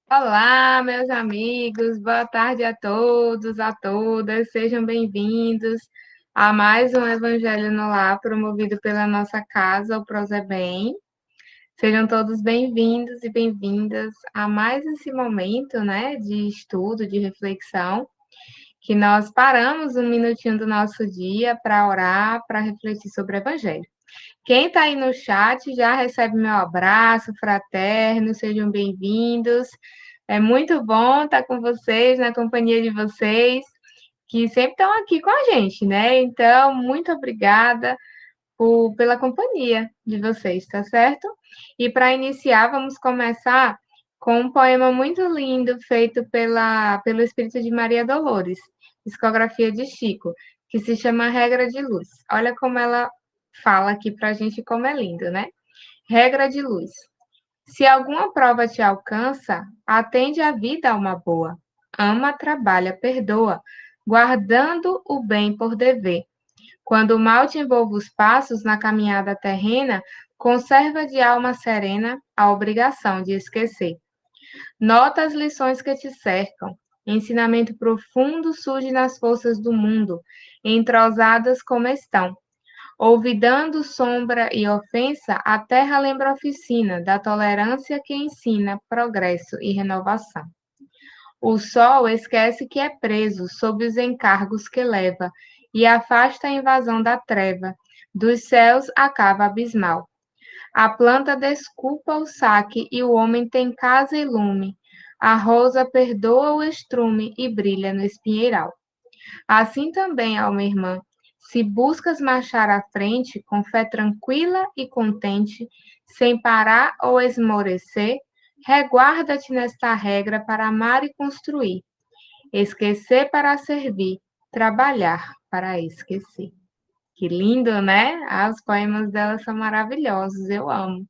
Olá, meus amigos, boa tarde a todos, a todas, sejam bem-vindos a mais um Evangelho no Lar, promovido pela nossa casa, o Prozebem. Sejam todos bem-vindos e bem-vindas a mais esse momento, né, de estudo, de reflexão, que nós paramos um minutinho do nosso dia para orar, para refletir sobre o Evangelho. Quem está aí no chat já recebe meu abraço fraterno, sejam bem-vindos. É muito bom estar com vocês, na companhia de vocês, que sempre estão aqui com a gente, né? Então, muito obrigada pela companhia de vocês, tá certo? E para iniciar, vamos começar com um poema muito lindo feito pelo Espírito de Maria Dolores, discografia de Chico, que se chama Regra de Luz. Olha como ela fala aqui para a gente como é lindo, né? Regra de luz. Se alguma prova te alcança, atende a vida a uma boa. Ama, trabalha, perdoa, guardando o bem por dever. Quando o mal te envolve os passos na caminhada terrena, conserva de alma serena a obrigação de esquecer. Nota as lições que te cercam. Ensinamento profundo surge nas forças do mundo, entrosadas como estão. Olvidando sombra e ofensa, a terra lembra a oficina da tolerância que ensina progresso e renovação. O sol esquece que é preso sob os encargos que leva e afasta a invasão da treva, dos céus a cava abismal. A planta desculpa o saque e o homem tem casa e lume. A rosa perdoa o estrume e brilha no espinheiral. Assim também, alma irmã, se buscas marchar à frente com fé tranquila e contente, sem parar ou esmorecer, reguarda-te nesta regra para amar e construir, esquecer para servir, trabalhar para esquecer. Que lindo, né? Ah, os poemas dela são maravilhosos, eu amo.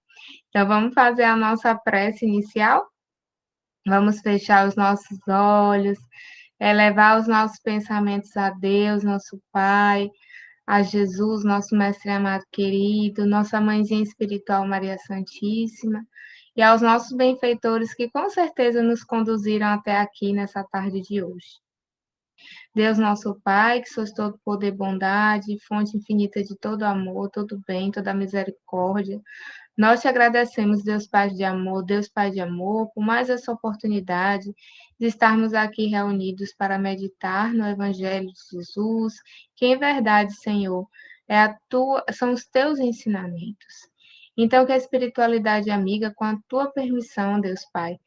Então vamos fazer a nossa prece inicial? Vamos fechar os nossos olhos, elevar os nossos pensamentos a Deus, nosso Pai, a Jesus, nosso Mestre amado querido, nossa Mãezinha espiritual Maria Santíssima, e aos nossos benfeitores que com certeza nos conduziram até aqui nessa tarde de hoje. Deus nosso Pai, que sois todo poder e bondade, fonte infinita de todo amor, todo bem, toda misericórdia, nós te agradecemos, Deus Pai de amor, Deus Pai de amor, por mais essa oportunidade de estarmos aqui reunidos para meditar no Evangelho de Jesus, que em verdade, Senhor, são os teus ensinamentos. Então, que a espiritualidade amiga, com a tua permissão, Deus Pai,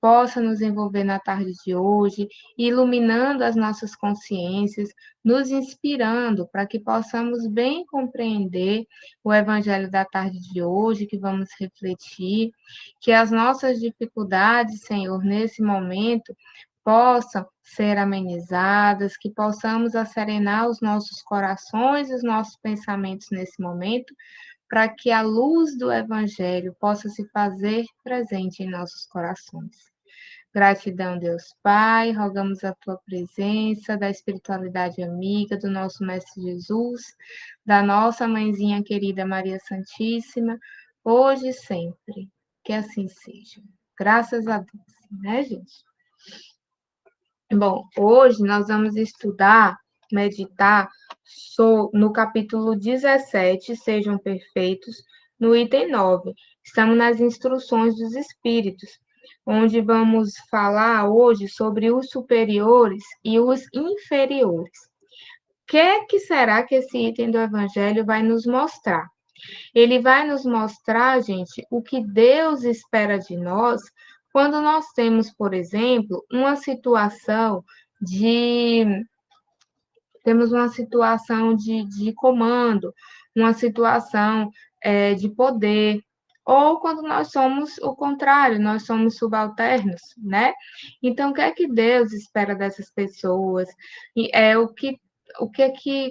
possa nos envolver na tarde de hoje, iluminando as nossas consciências, nos inspirando para que possamos bem compreender o Evangelho da tarde de hoje, que vamos refletir, que as nossas dificuldades, Senhor, nesse momento, possam ser amenizadas, que possamos acerenar os nossos corações e os nossos pensamentos nesse momento, para que a luz do Evangelho possa se fazer presente em nossos corações. Gratidão, Deus Pai, rogamos a tua presença, da espiritualidade amiga do nosso Mestre Jesus, da nossa mãezinha querida Maria Santíssima, hoje e sempre. Que assim seja. Graças a Deus, né, gente? Bom, hoje nós vamos estudar, meditar no capítulo 17, Sejam Perfeitos, no item 9. Estamos nas instruções dos Espíritos, onde vamos falar hoje sobre os superiores e os inferiores. O que será que esse item do Evangelho vai nos mostrar? Ele vai nos mostrar, gente, o que Deus espera de nós quando nós temos, por exemplo, de uma situação de comando, uma situação de poder, ou quando nós somos o contrário, nós somos subalternos, né? Então, o que é que Deus espera dessas pessoas? E é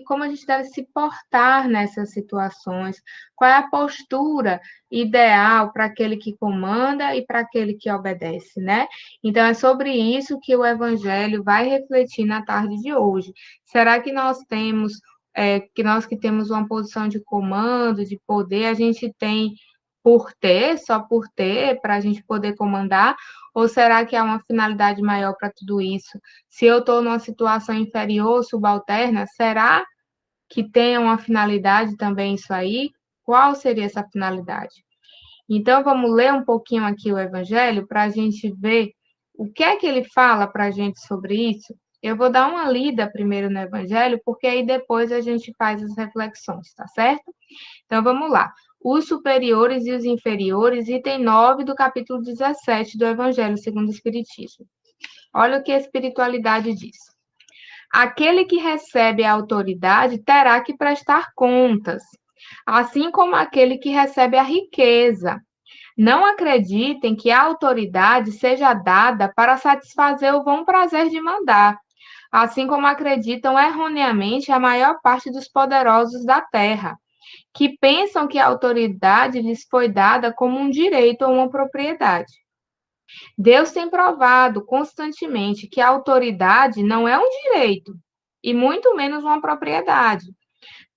como a gente deve se portar nessas situações? Qual é a postura ideal para aquele que comanda e para aquele que obedece, né? Então, é sobre isso que o Evangelho vai refletir na tarde de hoje. Será que nós que temos uma posição de comando, de poder, a gente tem por ter, só por ter, para a gente poder comandar? Ou será que há uma finalidade maior para tudo isso? Se eu estou numa situação inferior, subalterna, será que tem uma finalidade também isso aí? Qual seria essa finalidade? Então, vamos ler um pouquinho aqui o Evangelho para a gente ver o que é que ele fala para a gente sobre isso. Eu vou dar uma lida primeiro no Evangelho, porque aí depois a gente faz as reflexões, tá certo? Então, vamos lá. Os superiores e os inferiores, item 9 do capítulo 17 do Evangelho segundo o Espiritismo. Olha o que a espiritualidade diz. Aquele que recebe a autoridade terá que prestar contas, assim como aquele que recebe a riqueza. Não acreditem que a autoridade seja dada para satisfazer o bom prazer de mandar, assim como acreditam erroneamente a maior parte dos poderosos da terra, que pensam que a autoridade lhes foi dada como um direito ou uma propriedade. Deus tem provado constantemente que a autoridade não é um direito, e muito menos uma propriedade,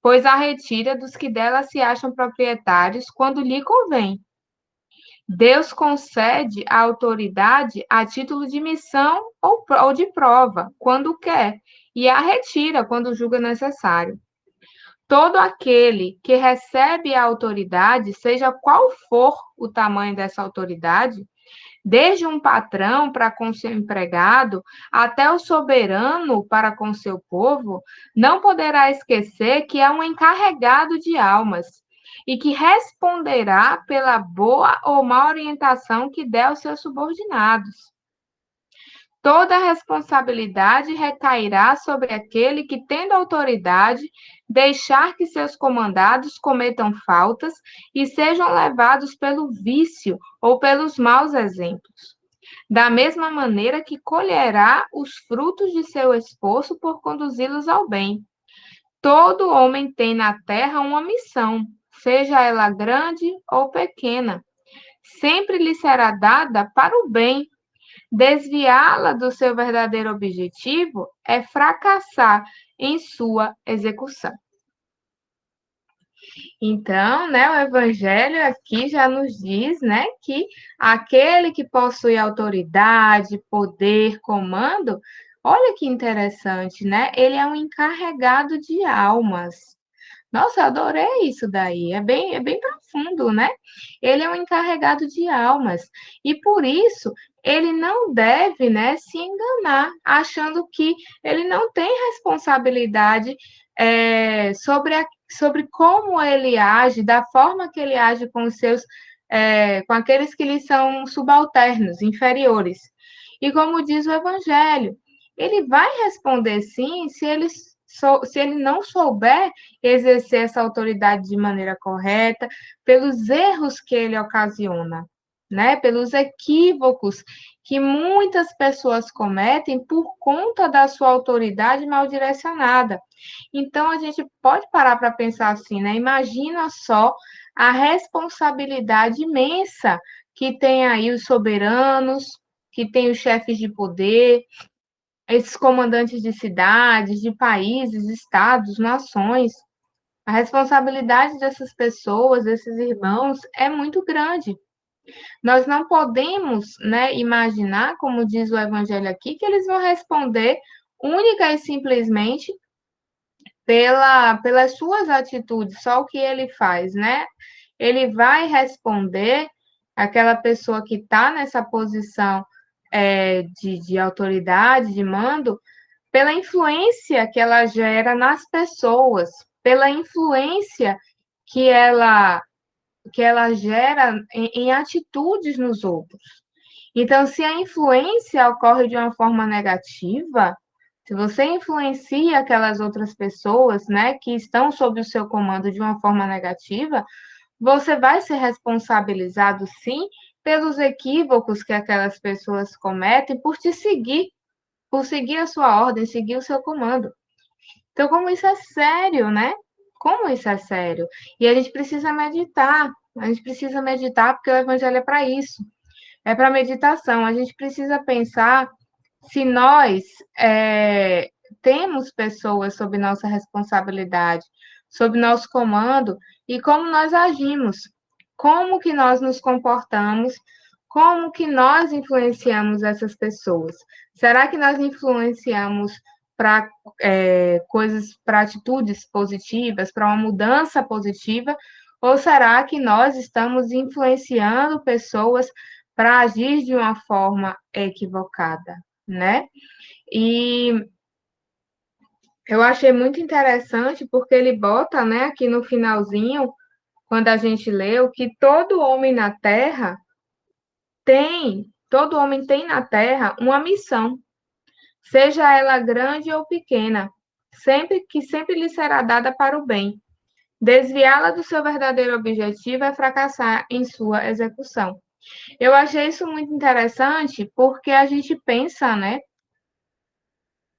pois a retira dos que dela se acham proprietários quando lhe convém. Deus concede a autoridade a título de missão ou de prova, quando quer, e a retira quando julga necessário. Todo aquele que recebe a autoridade, seja qual for o tamanho dessa autoridade, desde um patrão para com seu empregado, até o soberano para com seu povo, não poderá esquecer que é um encarregado de almas e que responderá pela boa ou má orientação que der aos seus subordinados. Toda a responsabilidade recairá sobre aquele que, tendo autoridade, deixar que seus comandados cometam faltas e sejam levados pelo vício ou pelos maus exemplos. Da mesma maneira que colherá os frutos de seu esforço por conduzi-los ao bem. Todo homem tem na terra uma missão, seja ela grande ou pequena. Sempre lhe será dada para o bem. Desviá-la do seu verdadeiro objetivo é fracassar em sua execução. Então, né, o Evangelho aqui já nos diz, né, que aquele que possui autoridade, poder, comando, olha que interessante, né? Ele é um encarregado de almas. Nossa, eu adorei isso daí. É bem profundo, né? Ele é um encarregado de almas. E por isso, ele não deve, né, se enganar, achando que ele não tem responsabilidade sobre como ele age, da forma que ele age com os seus, com aqueles que lhe são subalternos, inferiores. E como diz o Evangelho, ele vai responder sim se ele não souber exercer essa autoridade de maneira correta, pelos erros que ele ocasiona, né? Pelos equívocos que muitas pessoas cometem por conta da sua autoridade mal direcionada. Então, a gente pode parar para pensar assim, né? Imagina só a responsabilidade imensa que tem aí os soberanos, que tem os chefes de poder, esses comandantes de cidades, de países, estados, nações. A responsabilidade dessas pessoas, desses irmãos, é muito grande. Nós não podemos, né, imaginar, como diz o Evangelho aqui, que eles vão responder única e simplesmente pelas suas atitudes, só o que ele faz, né? Ele vai responder aquela pessoa que está nessa posição de autoridade, de mando, pela influência que ela gera nas pessoas, pela influência que ela, que ela gera em atitudes nos outros. Então, se a influência ocorre de uma forma negativa, se você influencia aquelas outras pessoas, né, que estão sob o seu comando de uma forma negativa, você vai ser responsabilizado, sim, pelos equívocos que aquelas pessoas cometem por seguir a sua ordem, seguir o seu comando. Então, como isso é sério, né? Como isso é sério? E a gente precisa meditar. A gente precisa meditar porque o evangelho é para isso. É para meditação. A gente precisa pensar se nós temos pessoas sob nossa responsabilidade, sob nosso comando e como nós agimos. como que nós nos comportamos, como que nós influenciamos essas pessoas. Será que nós influenciamos para coisas, para atitudes positivas, para uma mudança positiva, ou será que nós estamos influenciando pessoas para agir de uma forma equivocada, né? E eu achei muito interessante porque ele bota, né, aqui no finalzinho, quando a gente leu, que todo homem tem na Terra uma missão, seja ela grande ou pequena, sempre lhe será dada para o bem. Desviá-la do seu verdadeiro objetivo é fracassar em sua execução. Eu achei isso muito interessante porque a gente pensa, né,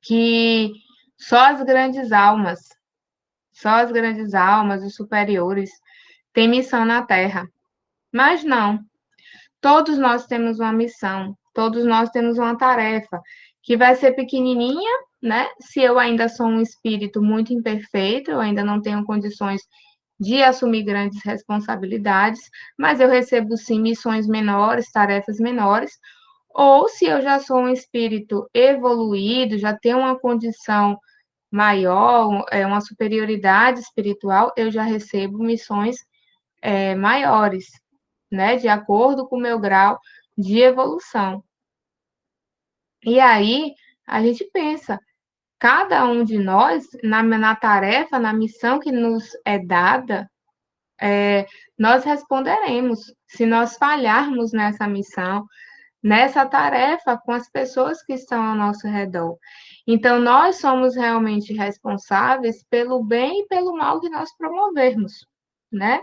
que só as grandes almas, os superiores, têm missão na Terra. Mas não, todos nós temos uma missão, todos nós temos uma tarefa, que vai ser pequenininha, né? Se eu ainda sou um espírito muito imperfeito, eu ainda não tenho condições de assumir grandes responsabilidades, mas eu recebo sim missões menores, tarefas menores, ou se eu já sou um espírito evoluído, já tenho uma condição maior, uma superioridade espiritual, eu já recebo missões maiores, né, de acordo com o meu grau de evolução. E aí a gente pensa, cada um de nós, na tarefa, na missão que nos é dada, nós responderemos. Se nós falharmos nessa missão, nessa tarefa com as pessoas que estão ao nosso redor. Então, nós somos realmente responsáveis pelo bem e pelo mal que nós promovermos, né?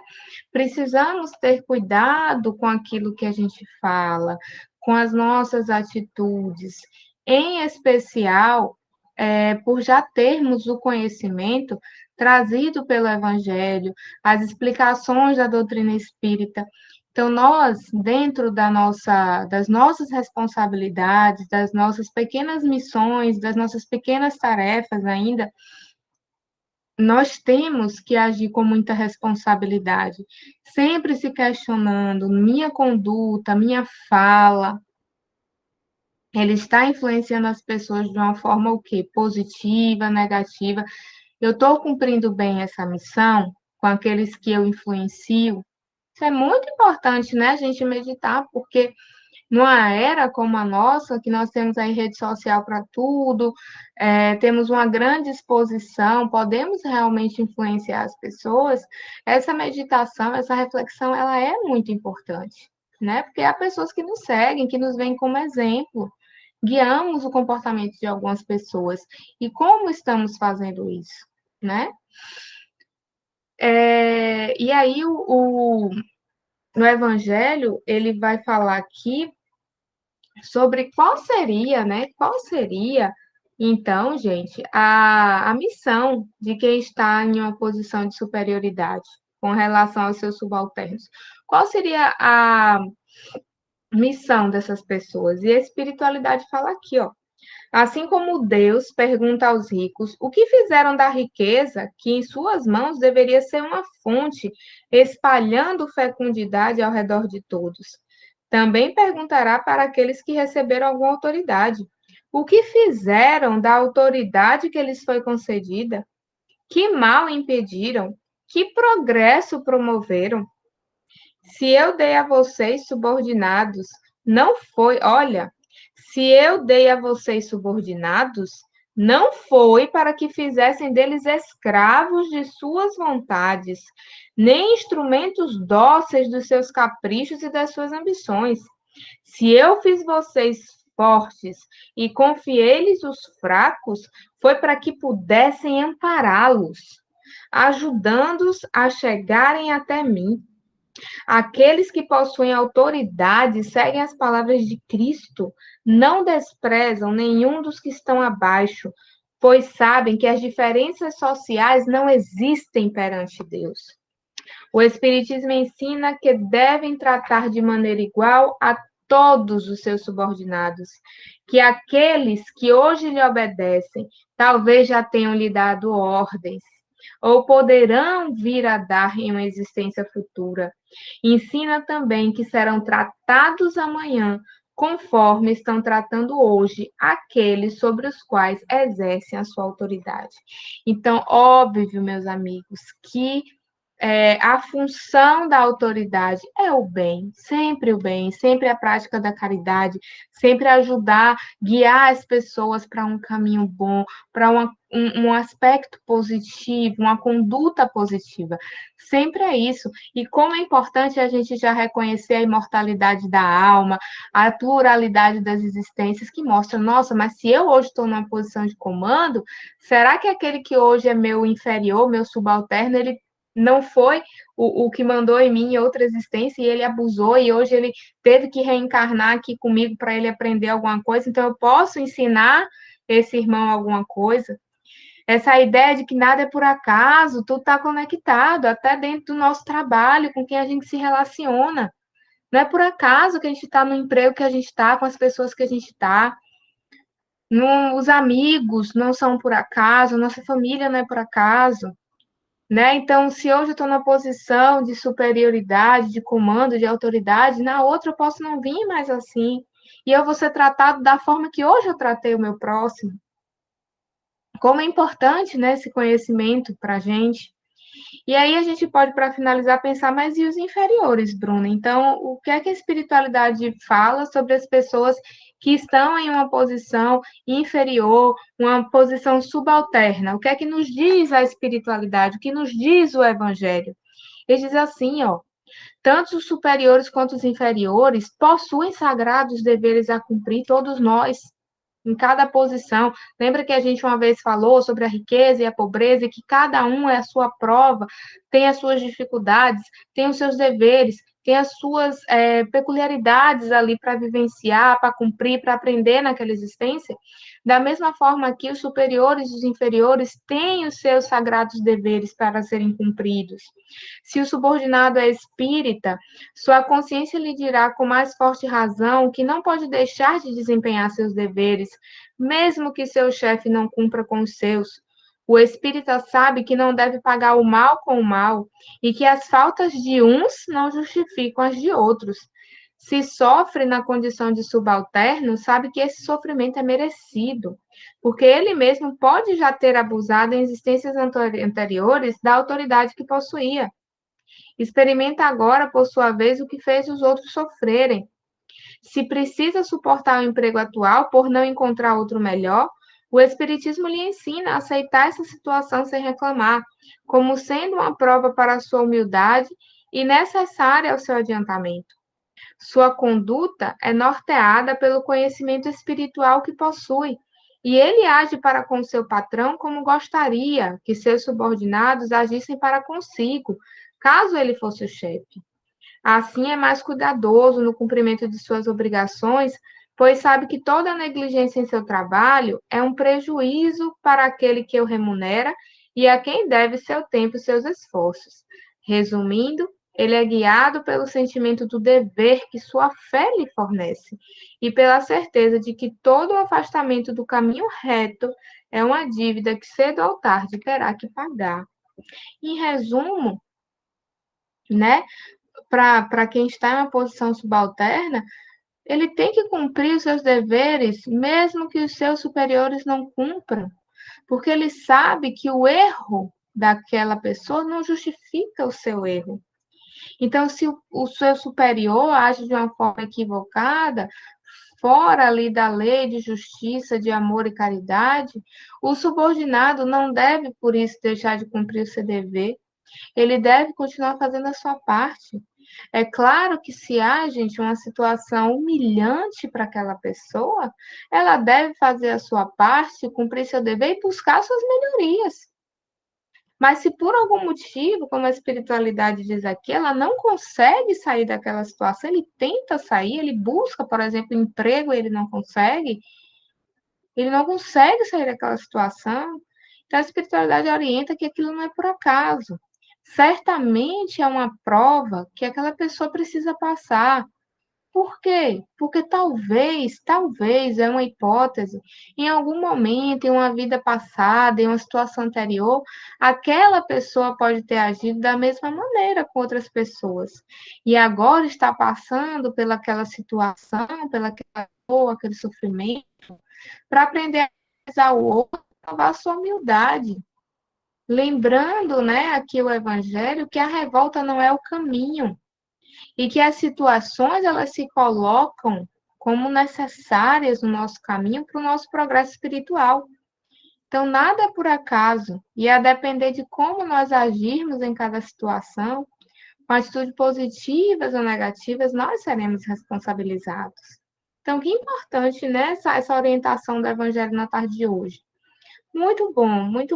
Precisamos ter cuidado com aquilo que a gente fala, com as nossas atitudes, em especial, por já termos o conhecimento trazido pelo Evangelho, as explicações da doutrina espírita. Então, nós, dentro das nossas responsabilidades, das nossas pequenas missões, das nossas pequenas tarefas ainda, nós temos que agir com muita responsabilidade, sempre se questionando, minha conduta, minha fala, ele está influenciando as pessoas de uma forma o quê? Positiva, negativa. Eu estou cumprindo bem essa missão com aqueles que eu influencio? Isso é muito importante, né, a gente meditar, porque numa era como a nossa, que nós temos aí rede social para tudo, temos uma grande exposição, podemos realmente influenciar as pessoas, essa meditação, essa reflexão, ela é muito importante, né? Porque há pessoas que nos seguem, que nos veem como exemplo, guiamos o comportamento de algumas pessoas. E como estamos fazendo isso, né? E aí, no Evangelho, ele vai falar aqui sobre qual seria, né? Qual seria, então, gente, a missão de quem está em uma posição de superioridade com relação aos seus subalternos? Qual seria a missão dessas pessoas? E a espiritualidade fala aqui, ó. Assim como Deus pergunta aos ricos o que fizeram da riqueza, que em suas mãos deveria ser uma fonte, espalhando fecundidade ao redor de todos. Também perguntará para aqueles que receberam alguma autoridade: o que fizeram da autoridade que lhes foi concedida? Que mal impediram? Que progresso promoveram? Se eu dei a vocês subordinados, não foi, olha, se eu dei a vocês subordinados, não foi para que fizessem deles escravos de suas vontades, nem instrumentos dóceis dos seus caprichos e das suas ambições. Se eu fiz vocês fortes e confiei-lhes os fracos, foi para que pudessem ampará-los, ajudando-os a chegarem até mim. Aqueles que possuem autoridade seguem as palavras de Cristo, não desprezam nenhum dos que estão abaixo, pois sabem que as diferenças sociais não existem perante Deus. O Espiritismo ensina que devem tratar de maneira igual a todos os seus subordinados, que aqueles que hoje lhe obedecem talvez já tenham lhe dado ordens, ou poderão vir a dar em uma existência futura. Ensina também que serão tratados amanhã, conforme estão tratando hoje aqueles sobre os quais exercem a sua autoridade. Então, óbvio, meus amigos, que a função da autoridade é o bem, sempre a prática da caridade, sempre ajudar, guiar as pessoas para um caminho bom, para um aspecto positivo, uma conduta positiva. Sempre é isso. E como é importante a gente já reconhecer a imortalidade da alma, a pluralidade das existências, que mostra, nossa, mas se eu hoje estou numa posição de comando, será que aquele que hoje é meu inferior, meu subalterno, ele não foi o que mandou em mim em outra existência e ele abusou e hoje ele teve que reencarnar aqui comigo para ele aprender alguma coisa, então eu posso ensinar esse irmão alguma coisa. Essa ideia de que nada é por acaso, tudo está conectado, até dentro do nosso trabalho, com quem a gente se relaciona. Não é por acaso que a gente está no emprego que a gente está, com as pessoas que a gente está. Os amigos não são por acaso, nossa família não é por acaso. Né? Então, se hoje eu estou na posição de superioridade, de comando, de autoridade, na outra eu posso não vir mais assim. E eu vou ser tratado da forma que hoje eu tratei o meu próximo. Como é importante, né, esse conhecimento para a gente. E aí a gente pode, para finalizar, pensar, mas e os inferiores, Bruna? Então, o que é que a espiritualidade fala sobre as pessoas que estão em uma posição inferior, uma posição subalterna? O que é que nos diz a espiritualidade? O que nos diz o Evangelho? Ele diz assim, ó, tanto os superiores quanto os inferiores possuem sagrados deveres a cumprir, todos nós em cada posição. Lembra que a gente uma vez falou sobre a riqueza e a pobreza, e que cada um é a sua prova, tem as suas dificuldades, tem os seus deveres, tem as suas peculiaridades ali para vivenciar, para cumprir, para aprender naquela existência. Da mesma forma que os superiores e os inferiores têm os seus sagrados deveres para serem cumpridos. Se o subordinado é espírita, sua consciência lhe dirá com mais forte razão que não pode deixar de desempenhar seus deveres, mesmo que seu chefe não cumpra com os seus. O espírita sabe que não deve pagar o mal com o mal e que as faltas de uns não justificam as de outros. Se sofre na condição de subalterno, sabe que esse sofrimento é merecido, porque ele mesmo pode já ter abusado em existências anteriores da autoridade que possuía. Experimenta agora, por sua vez, o que fez os outros sofrerem. Se precisa suportar o emprego atual por não encontrar outro melhor, o Espiritismo lhe ensina a aceitar essa situação sem reclamar, como sendo uma prova para a sua humildade e necessária ao seu adiantamento. Sua conduta é norteada pelo conhecimento espiritual que possui, e ele age para com seu patrão como gostaria que seus subordinados agissem para consigo, caso ele fosse o chefe. Assim, é mais cuidadoso no cumprimento de suas obrigações, pois sabe que toda negligência em seu trabalho é um prejuízo para aquele que o remunera e a quem deve seu tempo e seus esforços. Resumindo, ele é guiado pelo sentimento do dever que sua fé lhe fornece e pela certeza de que todo o afastamento do caminho reto é uma dívida que cedo ou tarde terá que pagar. Em resumo, né, para quem está em uma posição subalterna, ele tem que cumprir os seus deveres, mesmo que os seus superiores não cumpram, porque ele sabe que o erro daquela pessoa não justifica o seu erro. Então, se o seu superior age de uma forma equivocada, fora ali da lei de justiça, de amor e caridade, o subordinado não deve, por isso, deixar de cumprir o seu dever. Ele deve continuar fazendo a sua parte. É claro que se há, gente, uma situação humilhante para aquela pessoa, ela deve fazer a sua parte, cumprir seu dever e buscar suas melhorias. Mas se por algum motivo, como a espiritualidade diz aqui, ela não consegue sair daquela situação, ele tenta sair, ele busca, por exemplo, emprego, ele não consegue sair daquela situação. Então, a espiritualidade orienta que aquilo não é por acaso. Certamente é uma prova que aquela pessoa precisa passar. Por quê? Porque talvez, é uma hipótese, em algum momento, em uma vida passada, em uma situação anterior, aquela pessoa pode ter agido da mesma maneira com outras pessoas. E agora está passando pelaquela situação, pelaquela dor, aquele sofrimento, para aprender a valorizar o outro, provar a sua humildade. Lembrando, né, aqui o Evangelho, que a revolta não é o caminho, e que as situações elas se colocam como necessárias no nosso caminho para o nosso progresso espiritual. Então, nada é por acaso, e a depender de como nós agirmos em cada situação, com atitudes positivas ou negativas, nós seremos responsabilizados. Então, que importante, né, essa orientação do Evangelho na tarde de hoje. Muito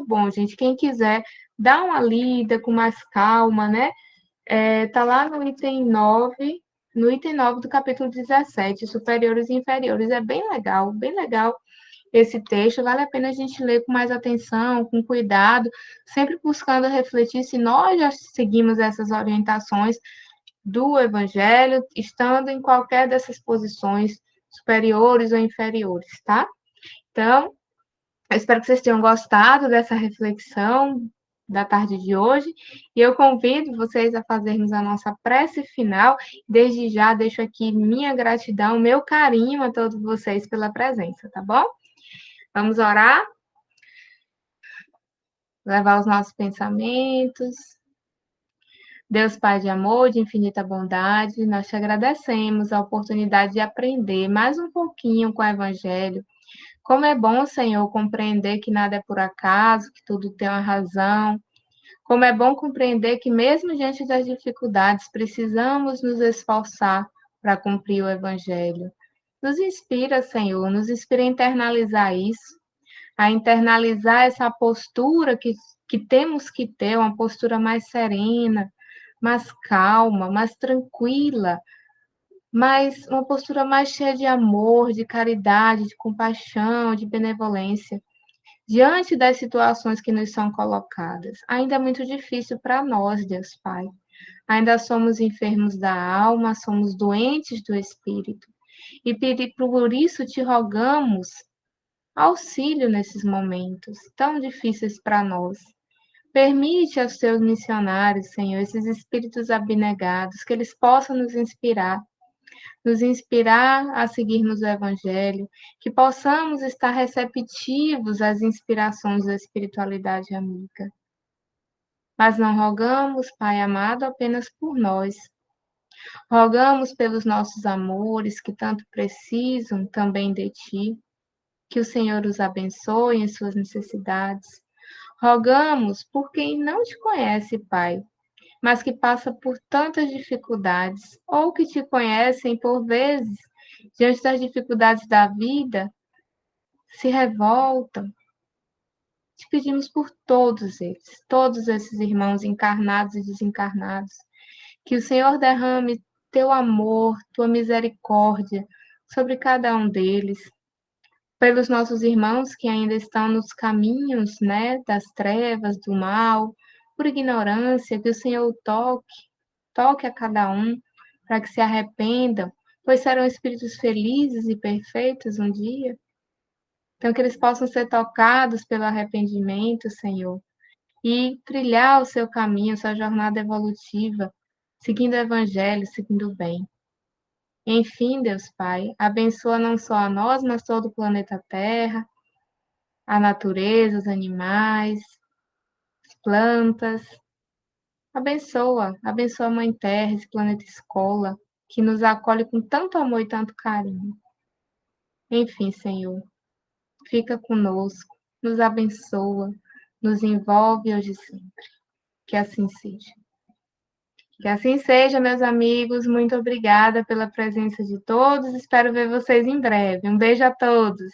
bom, gente. Quem quiser dar uma lida com mais calma, né? Tá lá no item 9 do capítulo 17, superiores e inferiores. É bem legal esse texto. Vale a pena a gente ler com mais atenção, com cuidado, sempre buscando refletir se nós já seguimos essas orientações do Evangelho, estando em qualquer dessas posições superiores ou inferiores, tá? Então, eu espero que vocês tenham gostado dessa reflexão da tarde de hoje e eu convido vocês a fazermos a nossa prece final. Desde já deixo aqui minha gratidão, meu carinho a todos vocês pela presença, tá bom? Vamos orar, levar os nossos pensamentos. Deus Pai de amor, de infinita bondade, nós te agradecemos a oportunidade de aprender mais um pouquinho com o Evangelho. Como é bom, Senhor, compreender que nada é por acaso, que tudo tem uma razão. Como é bom compreender que, mesmo diante das dificuldades, precisamos nos esforçar para cumprir o Evangelho. Nos inspira, Senhor, nos inspira a internalizar isso, a internalizar essa postura que temos que ter, uma postura mais serena, mais calma, mais tranquila, mas uma postura mais cheia de amor, de caridade, de compaixão, de benevolência. Diante das situações que nos são colocadas, ainda é muito difícil para nós, Deus Pai. Ainda somos enfermos da alma, somos doentes do espírito. E por isso te rogamos auxílio nesses momentos tão difíceis para nós. Permite aos teus missionários, Senhor, esses espíritos abnegados, que eles possam nos inspirar a seguirmos o Evangelho, que possamos estar receptivos às inspirações da espiritualidade amiga. Mas não rogamos, Pai amado, apenas por nós. Rogamos pelos nossos amores que tanto precisam também de Ti, que o Senhor os abençoe em suas necessidades. Rogamos por quem não te conhece, Pai, mas que passa por tantas dificuldades, ou que te conhecem por vezes, diante das dificuldades da vida, se revoltam. Te pedimos por todos esses irmãos encarnados e desencarnados, que o Senhor derrame teu amor, tua misericórdia sobre cada um deles, pelos nossos irmãos que ainda estão nos caminhos, né, das trevas, do mal, por ignorância, que o Senhor toque a cada um, para que se arrependam, pois serão espíritos felizes e perfeitos um dia. Então, que eles possam ser tocados pelo arrependimento, Senhor, e trilhar o seu caminho, sua jornada evolutiva, seguindo o Evangelho, seguindo o bem. Enfim, Deus Pai, abençoa não só a nós, mas todo o planeta Terra, a natureza, os animais, as plantas. Abençoa a Mãe Terra, esse planeta escola, que nos acolhe com tanto amor e tanto carinho. Enfim, Senhor, fica conosco, nos abençoa, nos envolve hoje e sempre. Que assim seja. Que assim seja, meus amigos. Muito obrigada pela presença de todos. Espero ver vocês em breve. Um beijo a todos.